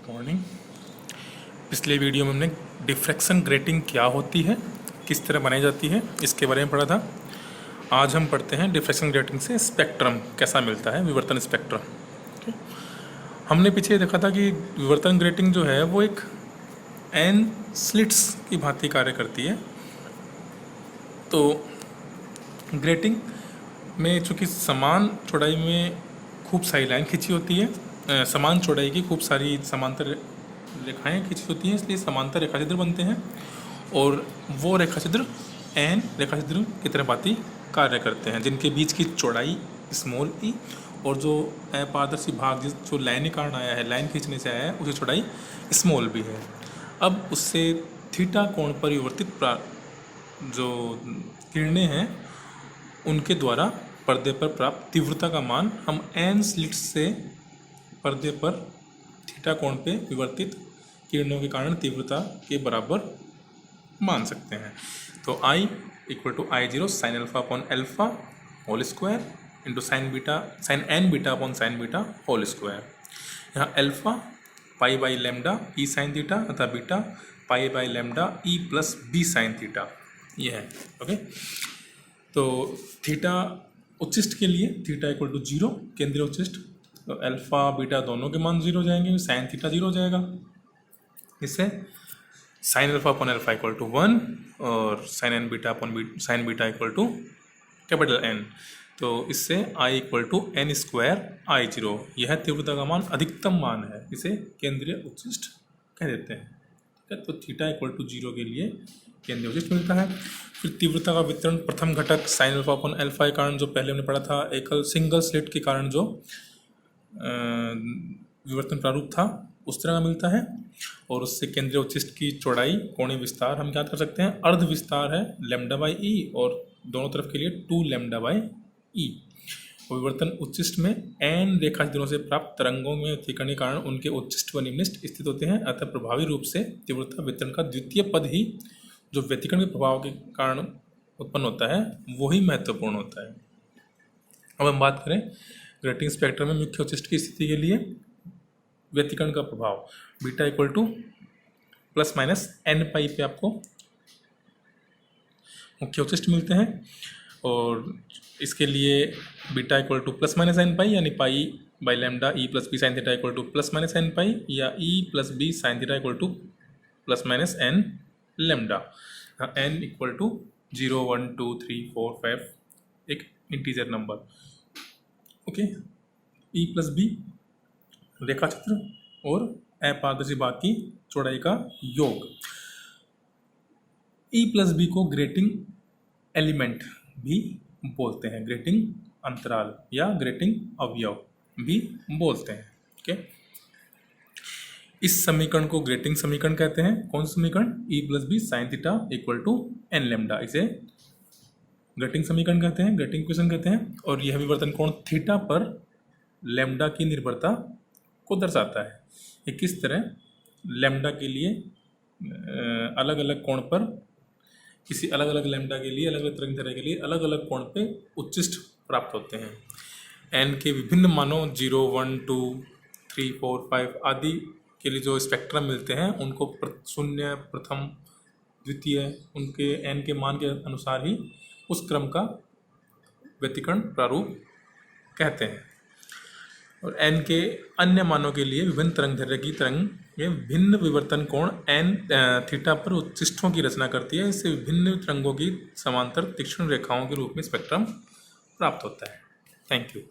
Morning. पिछले video में हमने डिफ्रैक्शन ग्रेटिंग क्या होती है, किस तरह बनाई जाती है, इसके बारे में पढ़ा था। आज हम पढ़ते हैं डिफ्रैक्शन ग्रेटिंग से स्पेक्ट्रम कैसा मिलता है, विवर्तन स्पेक्ट्रम। हमने पीछे देखा था कि विवर्तन ग्रेटिंग जो है वो एक एन स्लिट्स की भांति कार्य करती है। तो ग्रेटिंग में चूँकि समान चौड़ाई में खूब सारी लाइन खींची होती है, समान चौड़ाई की खूब सारी समांतर रेखाएं खींची होती हैं, इसलिए समांतर रेखाचित्र बनते हैं और वो रेखाचित्र एन रेखाचित्र की तरह भांति कार्य करते हैं, जिनके बीच की चौड़ाई स्मॉल ई और जो अपारदर्शी भाग जो लाइन के कारण आया है, लाइन खींचने से आया है, उसकी चौड़ाई स्मॉल भी है। अब उससे थीटा कोण पर विवर्तित जो किरणें हैं उनके द्वारा पर्दे पर प्राप्त तीव्रता का मान हम एन स्लिट्स से पर्दे पर थीटा कोण पे विवर्तित किरणों के कारण तीव्रता के बराबर मान सकते हैं। तो I = I0 sin alpha upon alpha whole square into sin n beta upon sine beta whole square. यहाँ alpha pi by lambda e sine theta तथा beta pi by lambda e plus b sine theta, ये है। Okay, तो theta उच्चिष्ट के लिए theta = 0 केंद्रीय उच्चिष्ट, तो alpha beta दोनों के मान 0 हो जाएंगे, साइन थीटा 0 हो जाएगा। इससे साइन अल्फा अपॉन अल्फा = 1 और sine N beta upon sine beta = capital N। तो इससे I = n² I0, यह तीव्रता का मान अधिकतम मान है, इसे केंद्रीय उच्चिष्ट कह देते हैं। ठीक है, तो थीटा = 0 के लिए केंद्रीय उच्चिष्ट मिलता है। फिर तीव्रता का वितरण प्रथम घटक साइन अल्फा अपॉन अल्फा के कारण जो पहले हमने पढ़ा था, एकल सिंगल स्लिट के कारण जो विवर्तन प्रारूप था उस तरह का मिलता है। और उससे केंद्रीय उच्चिष्ट की चौड़ाई कोणीय विस्तार हम याद कर सकते हैं, अर्ध विस्तार है λ/e और दोनों तरफ के लिए 2 λ/e। और विवर्तन उच्चिष्ट में n रेखाचित्रों से प्राप्त तरंगों में व्यतिकरण के कारण उनके उच्चिष्ट व निम्निष्ट स्थित होते हैं, अतः प्रभावी रूप से तीव्रता वितरण का द्वितीय पद ही जो व्यतिकरण के प्रभाव के कारण उत्पन्न होता है वही महत्वपूर्ण होता है। अब हम बात करें ग्रेटिंग स्पेक्ट्रम में मुख्य उच्चिष्ट की स्थिति के लिए व्यतिकरण का प्रभाव, बीटा = ±n पाई पे आपको मुख्य उच्चिष्ट मिलते हैं। और इसके लिए बीटा = ±n पाई यानी pi by lambda e plus b sine theta = ±n pi या e plus b sine theta = ±n lambda. n = 0 1 2 3 4 5 एक integer number. Okay, e plus b रेखाचित्र और अपारदर्शी भाग की चौड़ाई का योग। ई प्लस बी को ग्रेटिंग एलिमेंट भी बोलते हैं, ग्रेटिंग अंतराल या ग्रेटिंग अवयव भी बोलते हैं। ओके, इस समीकरण को ग्रेटिंग समीकरण कहते हैं। कौन सा समीकरण? E plus b sine theta = n lambda, इसे ग्रेटिंग समीकरण कहते हैं, ग्रेटिंग इक्वेशन कहते हैं। और यह विवर्तन कोण थीटा पर लेमडा की निर्भरता को दर्शाता है। ये किस तरह लेमडा के लिए अलग अलग कोण पर, किसी अलग अलग लेमडा के लिए, अलग अलग तरंगदैर्घ्य के लिए अलग अलग कोण पे उच्चिष्ट प्राप्त होते हैं। n के विभिन्न मानों 0 1 2 3 4 5 आदि के लिए जो स्पेक्ट्रम मिलते हैं उनको शून्य, प्रथम, द्वितीय, उनके n के मान के अनुसार ही उस क्रम का व्यतिकरण प्रारूप कहते हैं। और n के अन्य मानों के लिए विभिन्न तरंगदैर्घ्य की तरंग में भिन्न विवर्तन कोण n थीटा पर उच्चिष्टों की रचना करती है। इससे विभिन्न तरंगों की समांतर तीक्ष्ण रेखाओं के रूप में स्पेक्ट्रम प्राप्त होता है। Thank you.